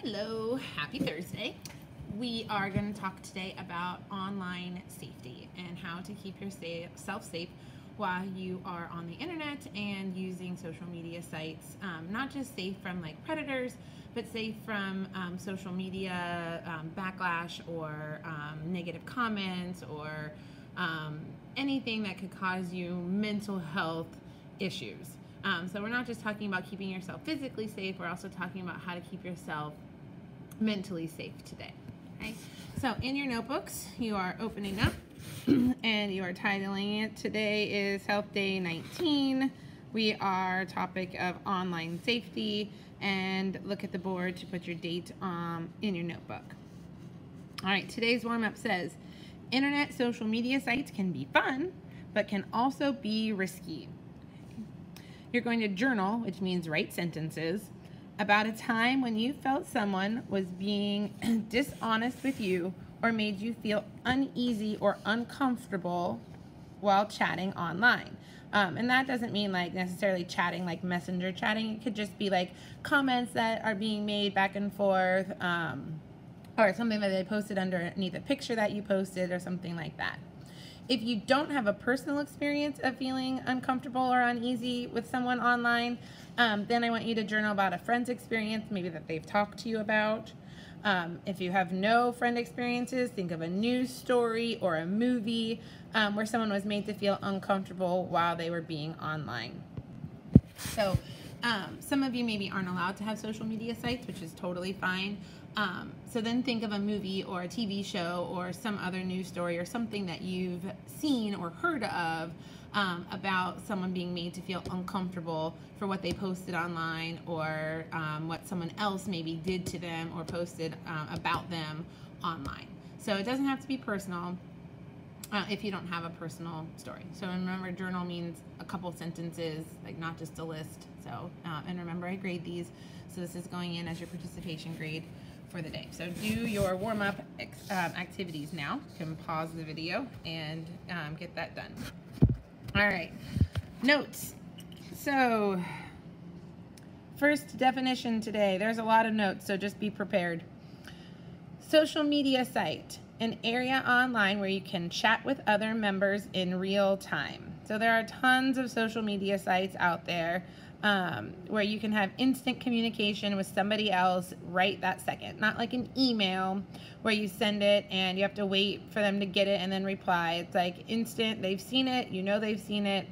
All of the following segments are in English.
Hello, happy Thursday. We are going to talk today about online safety and how to keep yourself safe while you are on the internet and using social media sites. Not just safe from like predators, but safe from social media backlash or negative comments or anything that could cause you mental health issues. So we're not just talking about keeping yourself physically safe, we're also talking about how to keep yourself mentally safe today. Okay? So in your notebooks, you are opening up and you are titling it. Today is Health Day 19. We are topic of online safety, and look at the board to put your date in your notebook. All right, today's warm-up says, internet social media sites can be fun, but can also be risky. You're going to journal, which means write sentences, about a time when you felt someone was being dishonest with you or made you feel uneasy or uncomfortable while chatting online. And that doesn't mean like necessarily chatting like messenger chatting. It could just be like comments that are being made back and forth, or something that they posted underneath a picture that you posted or something like that. If you don't have a personal experience of feeling uncomfortable or uneasy with someone online, then I want you to journal about a friend's experience, maybe that they've talked to you about. If you have no friend experiences, think of a news story or a movie where someone was made to feel uncomfortable while they were being online. So some of you maybe aren't allowed to have social media sites, which is totally fine. So then think of a movie or a TV show or some other news story or something that you've seen or heard of about someone being made to feel uncomfortable for what they posted online or what someone else maybe did to them or posted about them online. So it doesn't have to be personal if you don't have a personal story. So remember, journal means a couple sentences, like not just a list. So and remember, I grade these, so this is going in as your participation grade for the day. So do your warm-up activities now. You can pause the video and get that done. All right, notes. So first definition today, there's a lot of notes, so just be prepared. Social media site, an area online where you can chat with other members in real time. So there are tons of social media sites out there where you can have instant communication with somebody else right that second. Not like an email where you send it and you have to wait for them to get it and then reply. It's like instant, they've seen it, you know they've seen it.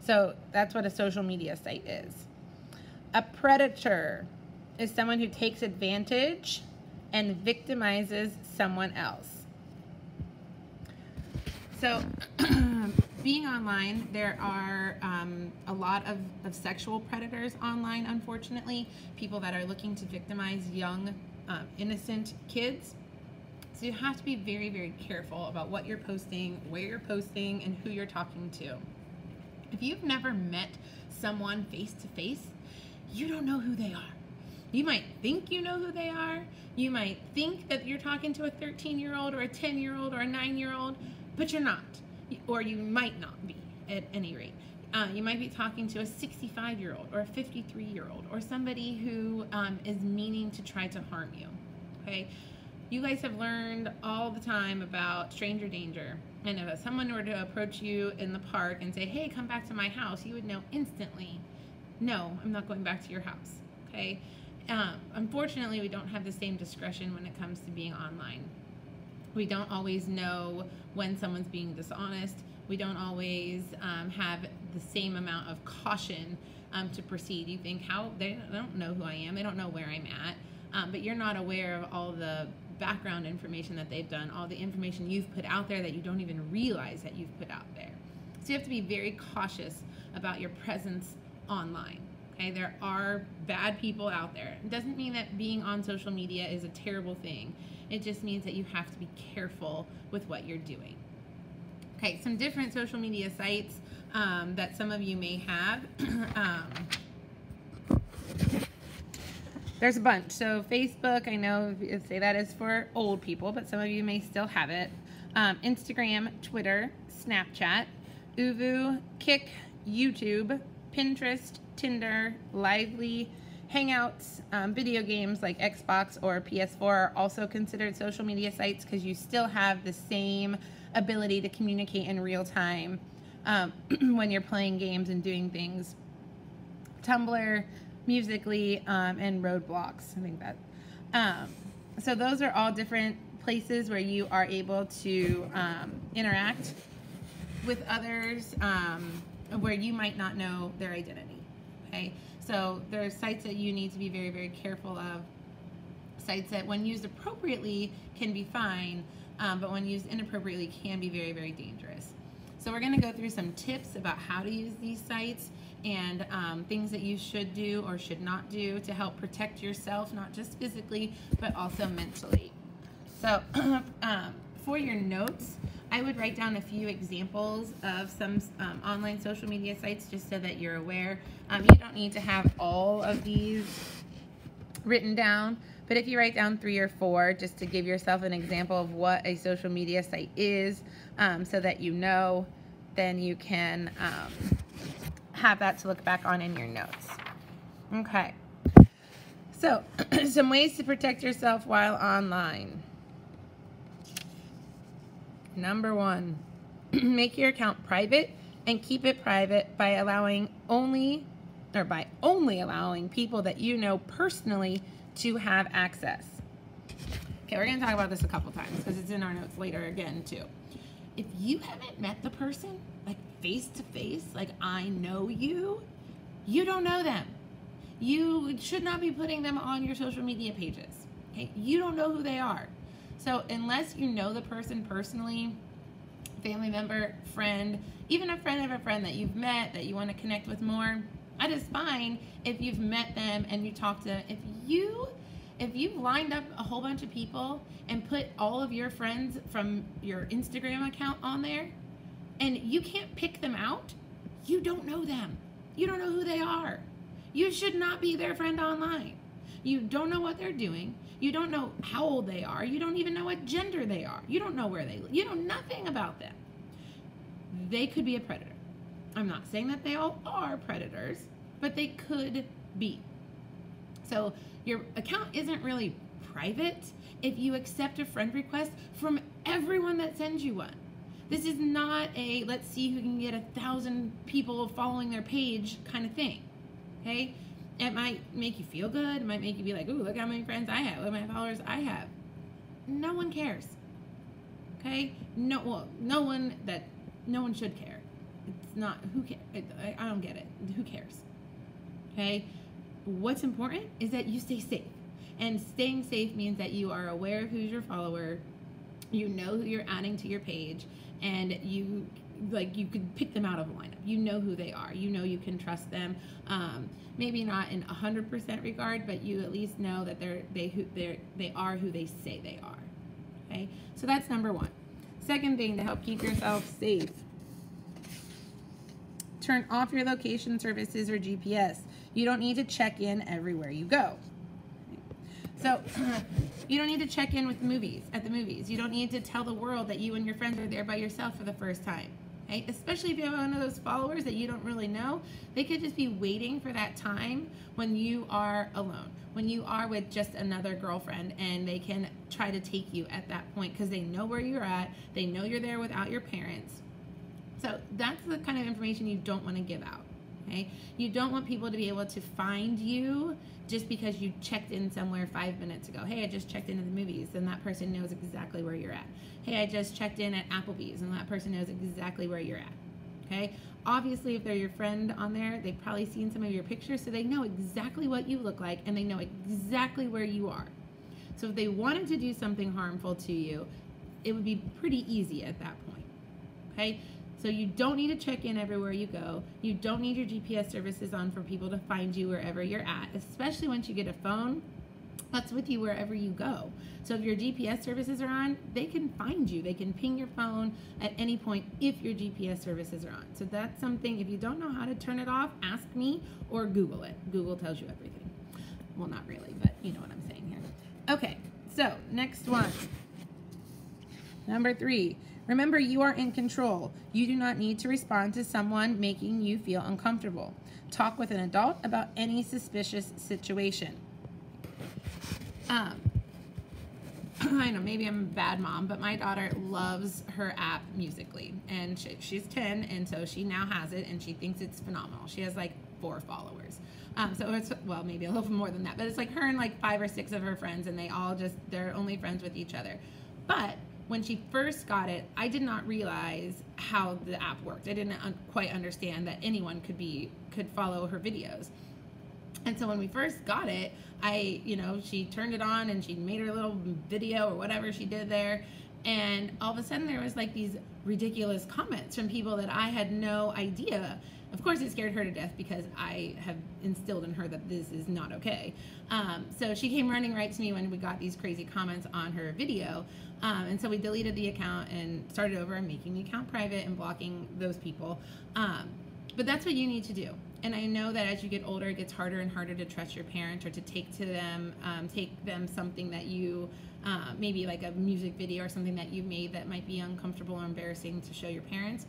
So that's what a social media site is. A predator is someone who takes advantage and victimizes someone else. So being online, there are a lot of sexual predators online, unfortunately. People that are looking to victimize young, innocent kids. So you have to be very, very careful about what you're posting, where you're posting, and who you're talking to. If you've never met someone face to face, you don't know who they are. You might think you know who they are. You might think that you're talking to a 13-year-old or a 10-year-old or a 9-year-old, but you're not. Or you might not be, at any rate. You might be talking to a 65-year-old or a 53-year-old or somebody who is meaning to try to harm you, okay? You guys have learned all the time about stranger danger. And if someone were to approach you in the park and say, hey, come back to my house, you would know instantly, no, I'm not going back to your house, okay? Unfortunately, we don't have the same discretion when it comes to being online. We don't always know when someone's being dishonest. We don't always have the same amount of caution to proceed. You think, how they don't know who I am, they don't know where I'm at, but you're not aware of all the background information that they've done, all the information you've put out there that you don't even realize that you've put out there. So you have to be very cautious about your presence online. Okay, there are bad people out there. It doesn't mean that being on social media is a terrible thing. It just means that you have to be careful with what you're doing. Okay, some different social media sites that some of you may have. There's a bunch. So Facebook, I know you say that is for old people, but some of you may still have it. Instagram, Twitter, Snapchat, Uvu, Kik, YouTube, Pinterest, Tinder, Lively, Hangouts, video games like Xbox or PS4 are also considered social media sites because you still have the same ability to communicate in real time when you're playing games and doing things. Tumblr, Musical.ly, and Roblox. I think that. So those are all different places where you are able to interact with others where you might not know their identity. Okay, so there are sites that you need to be very, very careful of. Sites that, when used appropriately, can be fine, but when used inappropriately, can be very, very dangerous. So we're going to go through some tips about how to use these sites and things that you should do or should not do to help protect yourself, not just physically, but also mentally. So for your notes, I would write down a few examples of some online social media sites just so that you're aware. You don't need to have all of these written down, but if you write down 3 or 4 just to give yourself an example of what a social media site is, so that you know, then you can have that to look back on in your notes. Okay, so some ways to protect yourself while online. Number 1, make your account private and keep it private by only allowing people that you know personally to have access. Okay, we're going to talk about this a couple times because it's in our notes later again too. If you haven't met the person, like face to face, like I know you, you don't know them. You should not be putting them on your social media pages. Okay, you don't know who they are. So unless you know the person personally, family member, friend, even a friend of a friend that you've met that you want to connect with more, that is fine if you've met them and you talk to them. If you've lined up a whole bunch of people and put all of your friends from your Instagram account on there and you can't pick them out, you don't know them. You don't know who they are. You should not be their friend online. You don't know what they're doing. You don't know how old they are. You don't even know what gender they are. You don't know where they live. You know nothing about them. They could be a predator. I'm not saying that they all are predators, but they could be. So your account isn't really private if you accept a friend request from everyone that sends you one. This is not a let's see who can get 1,000 people following their page kind of thing. Okay? It might make you feel good. It might make you be like, ooh, look how many friends I have. Look how many followers I have. No one cares. Okay? No one should care. It's not, who cares? I don't get it. Who cares? Okay? What's important is that you stay safe. And staying safe means that you are aware of who's your follower, you know who you're adding to your page, and you could pick them out of a lineup. You know who they are. You know you can trust them. Maybe not in 100% regard, but you at least know that they are who they say they are. Okay, so that's number 1. Second thing to help keep yourself safe: turn off your location services or GPS. You don't need to check in everywhere you go. So you don't need to check in with at the movies. You don't need to tell the world that you and your friends are there by yourself for the first time. Okay? Especially if you have one of those followers that you don't really know, they could just be waiting for that time when you are alone, when you are with just another girlfriend, and they can try to take you at that point because they know where you're at. They know you're there without your parents. So that's the kind of information you don't want to give out. Okay? You don't want people to be able to find you just because you checked in somewhere 5 minutes ago. Hey, I just checked into the movies, and that person knows exactly where you're at. Hey, I just checked in at Applebee's, and that person knows exactly where you're at. Okay? Obviously, if they're your friend on there, they've probably seen some of your pictures, so they know exactly what you look like, and they know exactly where you are. So if they wanted to do something harmful to you, it would be pretty easy at that point. Okay? So you don't need to check in everywhere you go. You don't need your GPS services on for people to find you wherever you're at, especially once you get a phone that's with you wherever you go. So if your GPS services are on, they can find you. They can ping your phone at any point if your GPS services are on. So that's something, if you don't know how to turn it off, ask me or Google it. Google tells you everything. Well, not really, but you know what I'm saying here. Okay, so next one. Number 3. Remember, you are in control. You do not need to respond to someone making you feel uncomfortable. talk with an adult about any suspicious situation. I know, maybe I'm a bad mom, but my daughter loves her app Musical.ly, and she's 10, and so she now has it, and she thinks it's phenomenal. She has like 4 followers. So it's, well, maybe a little more than that, but it's like her and like 5 or 6 of her friends, and they're only friends with each other. But when she first got it, I did not realize how the app worked. I didn't quite understand that anyone could follow her videos. And so when we first got it, she turned it on and she made her little video or whatever she did there. And all of a sudden there was like these ridiculous comments from people that I had no idea. Of course, it scared her to death because I have instilled in her that this is not okay. So she came running right to me when we got these crazy comments on her video. And so we deleted the account and started over and making the account private and blocking those people. But that's what you need to do. And I know that as you get older, it gets harder and harder to trust your parents or to take them something that you, maybe like a music video or something that you made that might be uncomfortable or embarrassing to show your parents.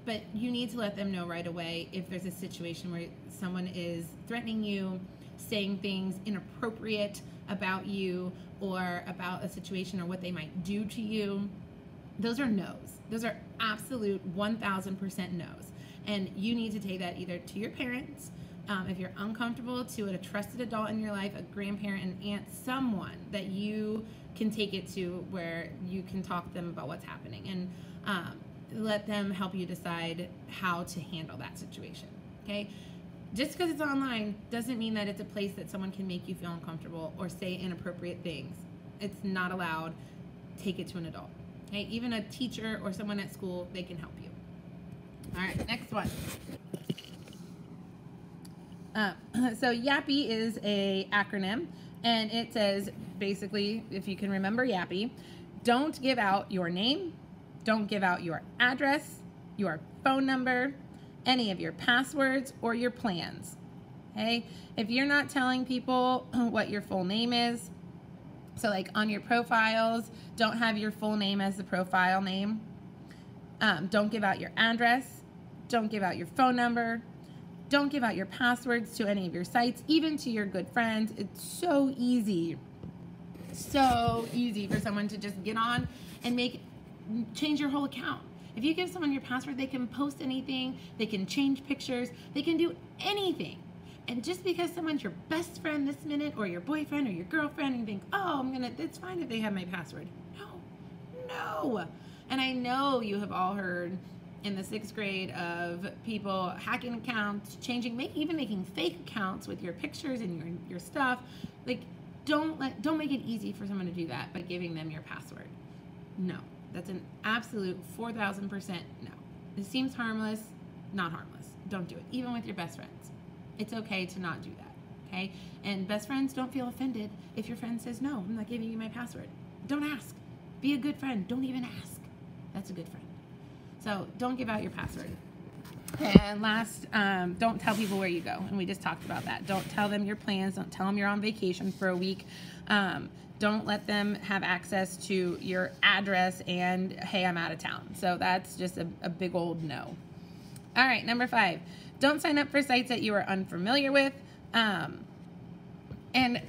But you need to let them know right away if there's a situation where someone is threatening you, saying things inappropriate about you or about a situation or what they might do to you. Those are no's. Those are absolute 1,000% no's. And you need to take that either to your parents, if you're uncomfortable, to a trusted adult in your life, a grandparent, an aunt, someone that you can take it to where you can talk to them about what's happening, and let them help you decide how to handle that situation, okay? Just because it's online doesn't mean that it's a place that someone can make you feel uncomfortable or say inappropriate things. It's not allowed. Take it to an adult, okay? Even a teacher or someone at school, they can help you. All right, next one. So YAPI is a acronym, and it says basically, if you can remember YAPI, don't give out your name, don't give out your address, your phone number, any of your passwords or your plans. Okay? If you're not telling people what your full name is, so like on your profiles, don't have your full name as the profile name. Don't give out your address. Don't give out your phone number. Don't give out your passwords to any of your sites, even to your good friends. It's so easy for someone to just get on and change your whole account. If you give someone your password, they can post anything, they can change pictures, they can do anything. And just because someone's your best friend this minute, or your boyfriend or your girlfriend, and you think, oh, it's fine if they have my password. No. And I know you have all heard in the 6th grade of people hacking accounts, even making fake accounts with your pictures and your stuff. Like, don't make it easy for someone to do that by giving them your password. No, that's an absolute 4,000% no. It seems harmless, not harmless. Don't do it, even with your best friends. It's okay to not do that, okay? And best friends, don't feel offended if your friend says, no, I'm not giving you my password. Don't ask. Be a good friend. Don't even ask. That's a good friend. So don't give out your password. And last, don't tell people where you go. And we just talked about that. Don't tell them your plans. Don't tell them you're on vacation for a week. Don't let them have access to your address and, hey, I'm out of town. So that's just a big old no. All right, number 5. Don't sign up for sites that you are unfamiliar with. And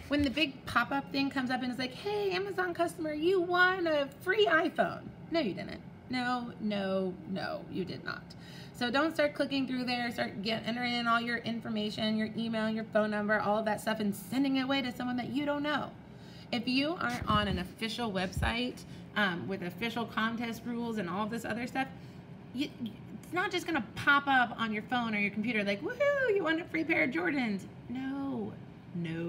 when the big pop-up thing comes up and it's like, hey, Amazon customer, you won a free iPhone. No, you didn't. No, you did not. So don't start clicking through there, entering in all your information, your email, your phone number, all of that stuff, and sending it away to someone that you don't know. If you aren't on an official website with official contest rules and all of this other stuff, it's not just going to pop up on your phone or your computer like, woohoo, you won a free pair of Jordans. No,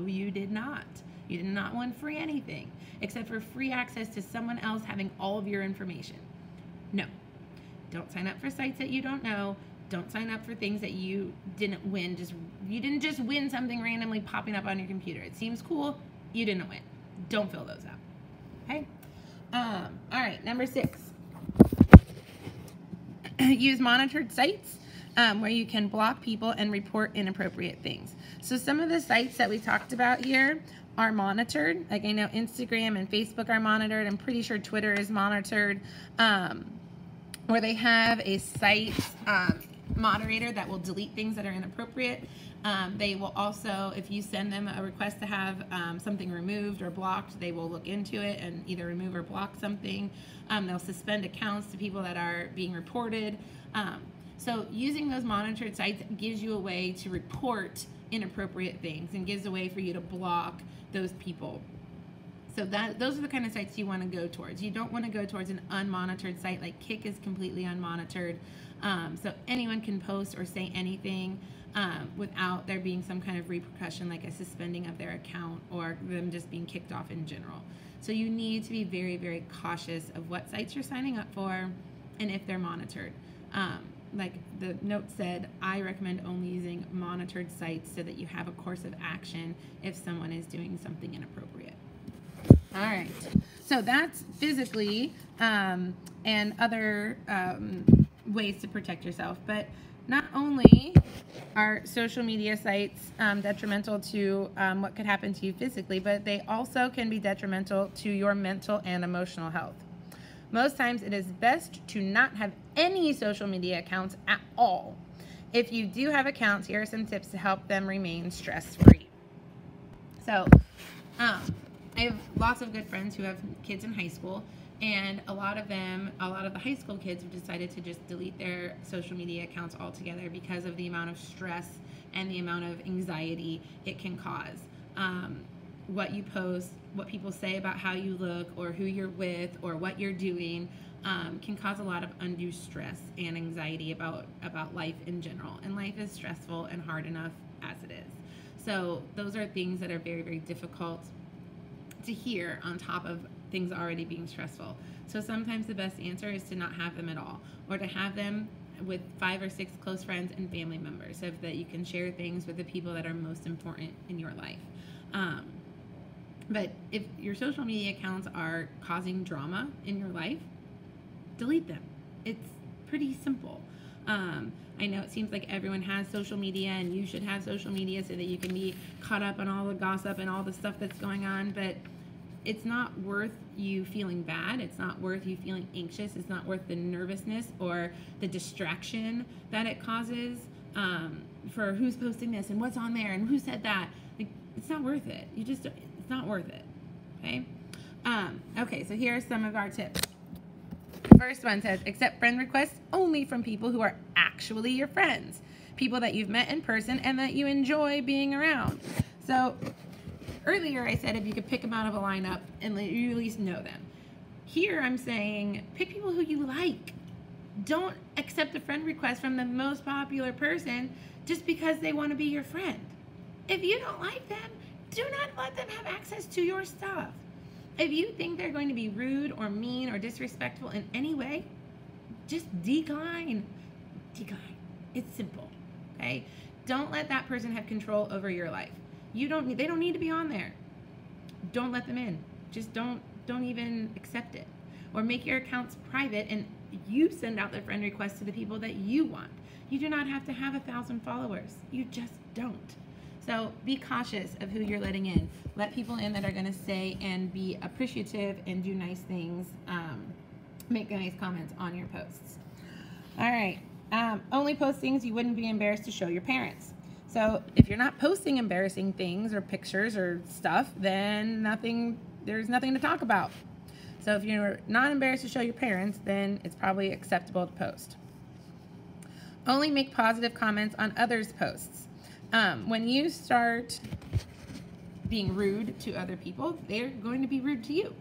you did not. You did not win free anything except for free access to someone else having all of your information. No, don't sign up for sites that you don't know. Don't sign up for things that you didn't win. You didn't just win something randomly popping up on your computer. It seems cool. You didn't win. Don't fill those out. Okay? All right, number 6. Use monitored sites where you can block people and report inappropriate things. So some of the sites that we talked about here are monitored. Like I know Instagram and Facebook are monitored. I'm pretty sure Twitter is monitored. Where they have a site moderator that will delete things that are inappropriate. They will also, if you send them a request to have something removed or blocked, they will look into it and either remove or block something. They'll suspend accounts to people that are being reported. So using those monitored sites gives you a way to report inappropriate things and gives a way for you to block those people. So those are the kind of sites you want to go towards. You don't want to go towards an unmonitored site. Like Kik is completely unmonitored. So anyone can post or say anything without there being some kind of repercussion, like a suspending of their account or them just being kicked off in general. So you need to be very, very cautious of what sites you're signing up for and if they're monitored. Like the note said, I recommend only using monitored sites so that you have a course of action if someone is doing something inappropriate. All right, so that's physically and other ways to protect yourself. But not only are social media sites detrimental to what could happen to you physically, but they also can be detrimental to your mental and emotional health. Most times it is best to not have any social media accounts at all. If you do have accounts, here are some tips to help them remain stress-free. So, I have lots of good friends who have kids in high school, and a lot of the high school kids have decided to just delete their social media accounts altogether because of the amount of stress and the amount of anxiety it can cause. What you post, what people say about how you look or who you're with or what you're doing can cause a lot of undue stress and anxiety about life in general. And life is stressful and hard enough as it is. So those are things that are very, very difficult to hear on top of things already being stressful. So sometimes the best answer is to not have them at all, or to have them with 5 or 6 close friends and family members so that you can share things with the people that are most important in your life. But if your social media accounts are causing drama in your life, delete them. It's pretty simple. I know it seems like everyone has social media and you should have social media so that you can be caught up on all the gossip and all the stuff that's going on, but it's not worth you feeling bad. It's not worth you feeling anxious. It's not worth the nervousness or the distraction that it causes for who's posting this and what's on there and who said that. Like, it's not worth it. It's not worth it, okay? Okay, so here are some of our tips. First one says, accept friend requests only from people who are actually your friends, people that you've met in person and that you enjoy being around. So earlier I said if you could pick them out of a lineup and you at least know them. Here I'm saying pick people who you like. Don't accept a friend request from the most popular person just because they want to be your friend. If you don't like them, do not let them have access to your stuff. If you think they're going to be rude or mean or disrespectful in any way, just decline. Decline. It's simple, okay? Don't let that person have control over your life. They don't need to be on there. Don't let them in. Just don't even accept it. Or make your accounts private and you send out the friend requests to the people that you want. You do not have to have 1,000 followers. You just don't. So be cautious of who you're letting in. Let people in that are going to say and be appreciative and do nice things, make nice comments on your posts. All right. Only post things you wouldn't be embarrassed to show your parents. So if you're not posting embarrassing things or pictures or stuff, then there's nothing to talk about. So if you're not embarrassed to show your parents, then it's probably acceptable to post. Only make positive comments on others' posts. When you start being rude to other people, they're going to be rude to you.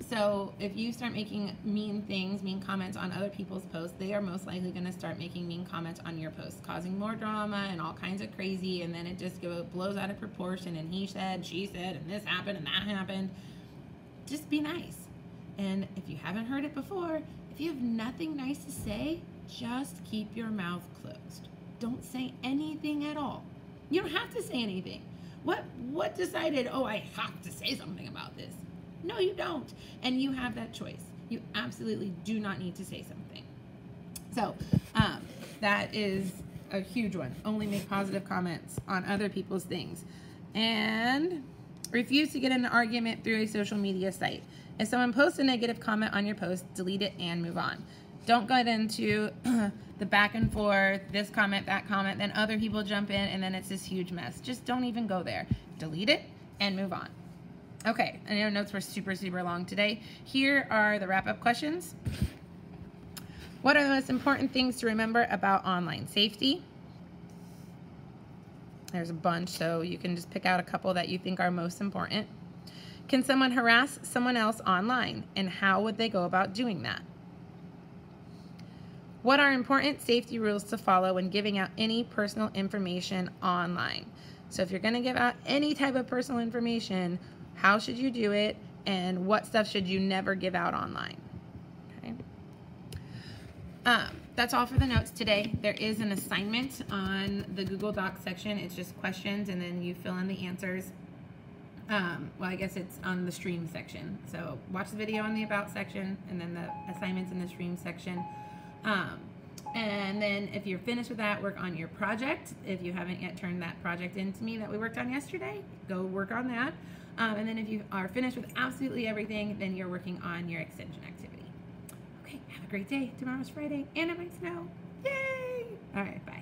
So if you start making mean comments on other people's posts, they are most likely going to start making mean comments on your posts, causing more drama and all kinds of crazy, and then it just blows out of proportion, and he said, she said, and this happened, and that happened. Just be nice. And if you haven't heard it before, if you have nothing nice to say, just keep your mouth closed. Don't say anything at all. You don't have to say anything. What decided, oh, I have to say something about this? No, you don't. And you have that choice. You absolutely do not need to say something. So that is a huge one. Only make positive comments on other people's things. And refuse to get in an argument through a social media site. If someone posts a negative comment on your post, delete it and move on. Don't get into the back and forth, this comment, that comment, then other people jump in, and then it's this huge mess. Just don't even go there. Delete it and move on. Okay, I know notes were super, super long today. Here are the wrap-up questions. What are the most important things to remember about online safety? There's a bunch, so you can just pick out a couple that you think are most important. Can someone harass someone else online, and how would they go about doing that? What are important safety rules to follow when giving out any personal information online? So if you're going to give out any type of personal information, how should you do it, and what stuff should you never give out online? Okay. That's all for the notes today. There is an assignment on the Google Docs section. It's just questions, and then you fill in the answers. Well, I guess it's on the stream section. So watch the video on the About section, and then the assignments in the stream section. And then if you're finished with that, work on your project. If you haven't yet turned that project into me that we worked on yesterday, go work on that. And then if you are finished with absolutely everything, then you're working on your extension activity. Okay, have a great day. Tomorrow's Friday, and it might snow. Yay! All right, bye.